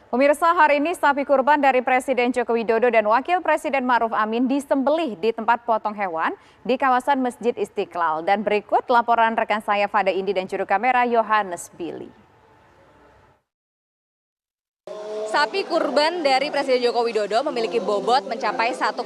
Pemirsa, hari ini sapi kurban dari Presiden Joko Widodo dan Wakil Presiden Ma'ruf Amin disembelih di tempat potong hewan di kawasan Masjid Istiqlal. Dan berikut laporan rekan saya Fada Indi dan juru kamera Yohanes Billy. Sapi kurban dari Presiden Joko Widodo memiliki bobot mencapai 1,2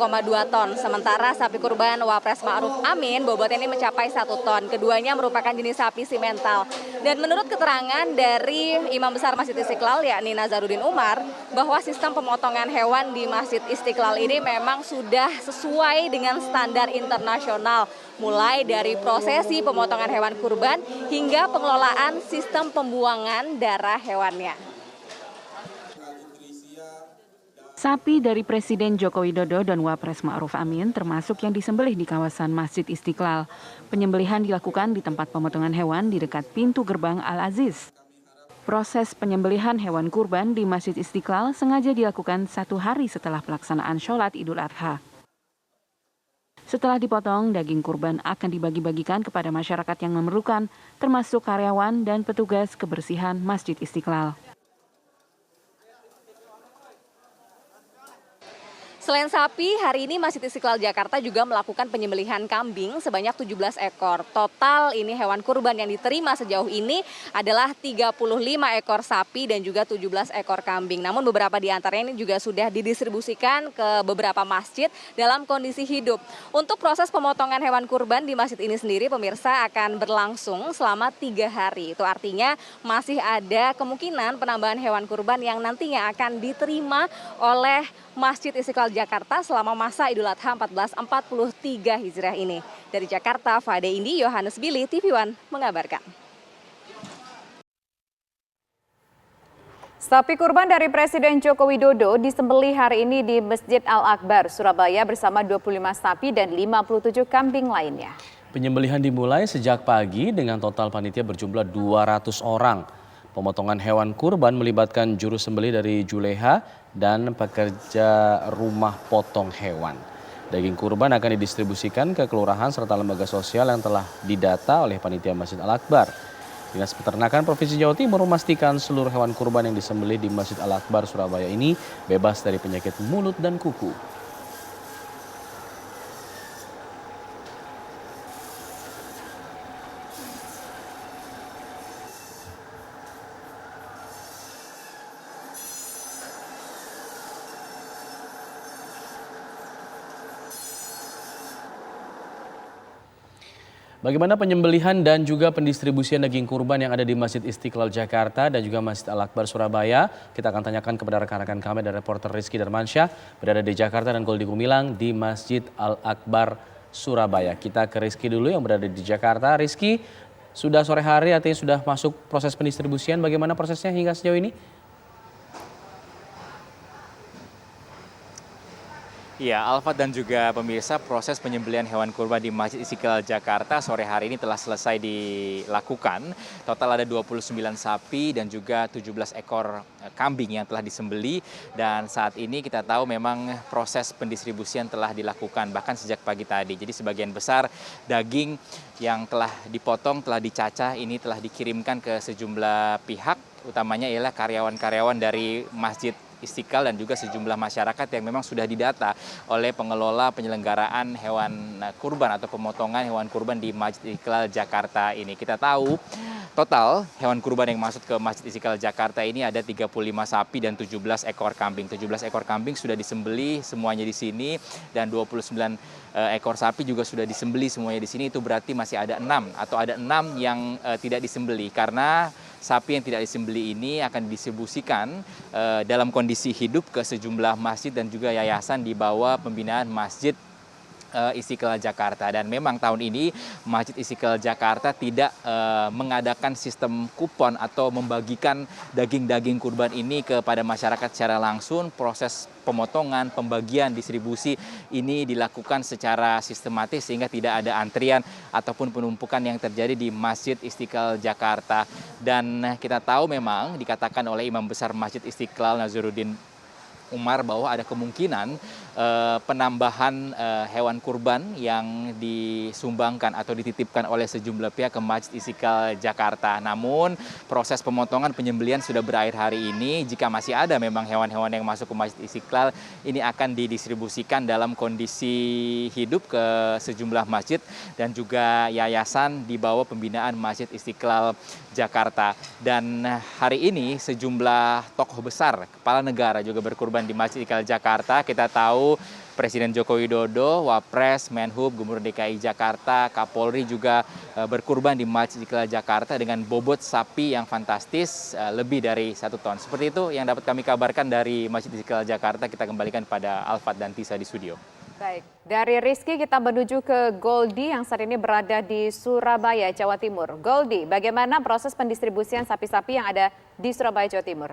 ton. Sementara sapi kurban Wapres Ma'ruf Amin bobotnya ini mencapai 1 ton. Keduanya merupakan jenis sapi simental. Dan menurut keterangan dari Imam Besar Masjid Istiqlal yakni Nazaruddin Umar, bahwa sistem pemotongan hewan di Masjid Istiqlal ini memang sudah sesuai dengan standar internasional. Mulai dari prosesi pemotongan hewan kurban hingga pengelolaan sistem pembuangan darah hewannya. Sapi dari Presiden Joko Widodo dan Wapres Ma'ruf Amin termasuk yang disembelih di kawasan Masjid Istiqlal. Penyembelihan dilakukan di tempat pemotongan hewan di dekat pintu gerbang Al-Aziz. Proses penyembelihan hewan kurban di Masjid Istiqlal sengaja dilakukan 1 hari setelah pelaksanaan sholat Idul Adha. Setelah dipotong, daging kurban akan dibagi-bagikan kepada masyarakat yang memerlukan, termasuk karyawan dan petugas kebersihan Masjid Istiqlal. Selain sapi, hari ini Masjid Istiqlal Jakarta juga melakukan penyembelihan kambing sebanyak 17 ekor. Total ini hewan kurban yang diterima sejauh ini adalah 35 ekor sapi dan juga 17 ekor kambing. Namun beberapa di antaranya ini juga sudah didistribusikan ke beberapa masjid dalam kondisi hidup. Untuk proses pemotongan hewan kurban di masjid ini sendiri, pemirsa, akan berlangsung selama 3 hari. Itu artinya masih ada kemungkinan penambahan hewan kurban yang nantinya akan diterima oleh Masjid Istiqlal Jakarta selama masa Idul Adha 1443 Hijriah ini. Dari Jakarta, Fada Indi, Yohanes Billy, TV One mengabarkan. Sapi kurban dari Presiden Joko Widodo disembelih hari ini di Masjid Al-Akbar, Surabaya bersama 25 sapi dan 57 kambing lainnya. Penyembelihan dimulai sejak pagi dengan total panitia berjumlah 200 orang. Pemotongan hewan kurban melibatkan juru sembelih dari Juleha dan pekerja rumah potong hewan. Daging kurban akan didistribusikan ke kelurahan serta lembaga sosial yang telah didata oleh panitia Masjid Al-Akbar. Dinas Peternakan Provinsi Jawa Timur memastikan seluruh hewan kurban yang disembelih di Masjid Al-Akbar Surabaya ini bebas dari penyakit mulut dan kuku. Bagaimana penyembelihan dan juga pendistribusian daging kurban yang ada di Masjid Istiqlal Jakarta dan juga Masjid Al-Akbar Surabaya? Kita akan tanyakan kepada rekan-rekan kami dari reporter Rizky Darmansyah berada di Jakarta dan Goldi Gumilang di Masjid Al-Akbar Surabaya. Kita ke Rizky dulu yang berada di Jakarta. Rizky, sudah sore hari artinya sudah masuk proses pendistribusian. Bagaimana prosesnya hingga sejauh ini? Ya, Alfat dan juga pemirsa, proses penyembelihan hewan kurban di Masjid Istiqlal Jakarta sore hari ini telah selesai dilakukan. Total ada 29 sapi dan juga 17 ekor kambing yang telah disembeli. Dan saat ini kita tahu memang proses pendistribusian telah dilakukan bahkan sejak pagi tadi. Jadi sebagian besar daging yang telah dipotong, telah dicacah, ini telah dikirimkan ke sejumlah pihak, utamanya ialah karyawan-karyawan dari Masjid Istiqlal dan juga sejumlah masyarakat yang memang sudah didata oleh pengelola penyelenggaraan hewan kurban atau pemotongan hewan kurban di Masjid Istiqlal Jakarta ini. Kita tahu total hewan kurban yang masuk ke Masjid Istiqlal Jakarta ini ada 35 sapi dan 17 ekor kambing. 17 ekor kambing sudah disembelih semuanya di sini dan 29 ekor sapi juga sudah disembelih semuanya di sini. Itu berarti masih ada 6 atau ada 6 yang tidak disembelih karena sapi yang tidak disembelih ini akan didistribusikan dalam kondisi hidup ke sejumlah masjid dan juga yayasan di bawah pembinaan Masjid Istiqlal Jakarta. Dan memang tahun ini Masjid Istiqlal Jakarta tidak mengadakan sistem kupon atau membagikan daging-daging kurban ini kepada masyarakat secara langsung. Proses pemotongan, pembagian, distribusi ini dilakukan secara sistematis sehingga tidak ada antrian ataupun penumpukan yang terjadi di Masjid Istiqlal Jakarta. Dan kita tahu memang dikatakan oleh Imam Besar Masjid Istiqlal Nazaruddin Umar bahwa ada kemungkinan penambahan hewan kurban yang disumbangkan atau dititipkan oleh sejumlah pihak ke Masjid Istiqlal Jakarta. Namun proses pemotongan penyembelihan sudah berakhir hari ini. Jika masih ada memang hewan-hewan yang masuk ke Masjid Istiqlal, ini akan didistribusikan dalam kondisi hidup ke sejumlah masjid dan juga yayasan di bawah pembinaan Masjid Istiqlal Jakarta. Dan hari ini sejumlah tokoh besar, kepala negara juga berkurban di Masjid Istiqlal Jakarta. Kita tahu Presiden Joko Widodo, Wapres, Menhub, Gubernur DKI Jakarta, Kapolri juga berkurban di Masjid Istiqlal Jakarta dengan bobot sapi yang fantastis, lebih dari 1 ton. Seperti itu yang dapat kami kabarkan dari Masjid Istiqlal Jakarta. Kita kembalikan pada Alfat dan Tisa di studio. Baik, dari Rizky kita menuju ke Goldi yang saat ini berada di Surabaya, Jawa Timur. Goldi, bagaimana proses pendistribusian sapi-sapi yang ada di Surabaya, Jawa Timur?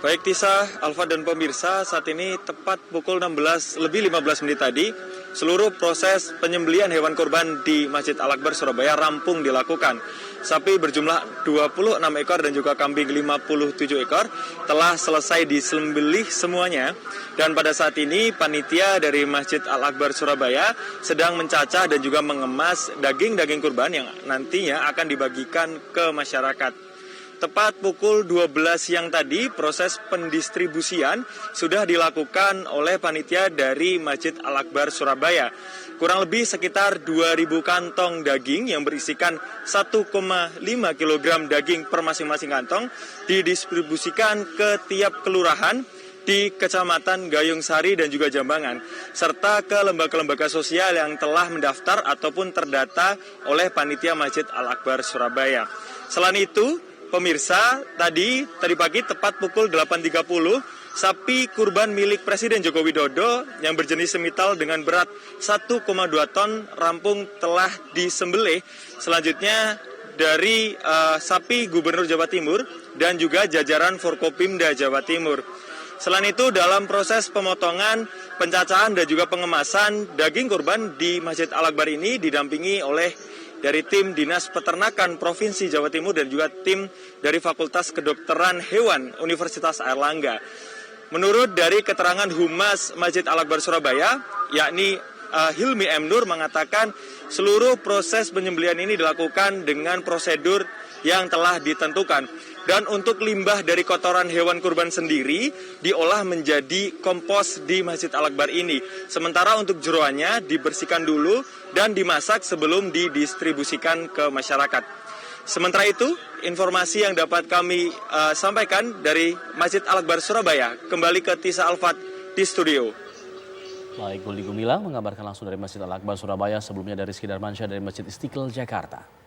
Baik Tisa, Alfa dan pemirsa, saat ini tepat pukul 16 lebih 15 menit tadi, seluruh proses penyembelihan hewan kurban di Masjid Al-Akbar Surabaya rampung dilakukan. Sapi berjumlah 26 ekor dan juga kambing 57 ekor telah selesai disembelih semuanya. Dan pada saat ini panitia dari Masjid Al-Akbar Surabaya sedang mencacah dan juga mengemas daging-daging kurban yang nantinya akan dibagikan ke masyarakat. Tepat pukul 12 siang tadi, proses pendistribusian sudah dilakukan oleh panitia dari Masjid Al-Akbar Surabaya. Kurang lebih sekitar 2.000 kantong daging yang berisikan 1,5 kg daging per masing-masing kantong didistribusikan ke tiap kelurahan di Kecamatan Gayung Sari dan juga Jambangan, serta ke lembaga-lembaga sosial yang telah mendaftar ataupun terdata oleh panitia Masjid Al-Akbar Surabaya. Selain itu, pemirsa, tadi pagi tepat pukul 8.30, sapi kurban milik Presiden Joko Widodo yang berjenis semital dengan berat 1,2 ton rampung telah disembelih. Selanjutnya dari sapi Gubernur Jawa Timur dan juga jajaran Forkopimda Jawa Timur. Selain itu, dalam proses pemotongan, pencacahan dan juga pengemasan daging kurban di Masjid Al-Akbar ini didampingi oleh dari tim Dinas Peternakan Provinsi Jawa Timur dan juga tim dari Fakultas Kedokteran Hewan Universitas Airlangga. Menurut dari keterangan Humas Masjid Al-Akbar Surabaya, yakni Hilmi M. Nur, mengatakan seluruh proses penyembelihan ini dilakukan dengan prosedur yang telah ditentukan. Dan untuk limbah dari kotoran hewan kurban sendiri diolah menjadi kompos di Masjid Al-Akbar ini. Sementara untuk jeroannya dibersihkan dulu dan dimasak sebelum didistribusikan ke masyarakat. Sementara itu, informasi yang dapat kami sampaikan dari Masjid Al-Akbar Surabaya. Kembali ke Tisa Alfat di studio. Baik, Goldi Gumilang mengabarkan langsung dari Masjid Al-Akbar Surabaya, sebelumnya dari Rizky Darmansyah dari Masjid Istiqlal Jakarta.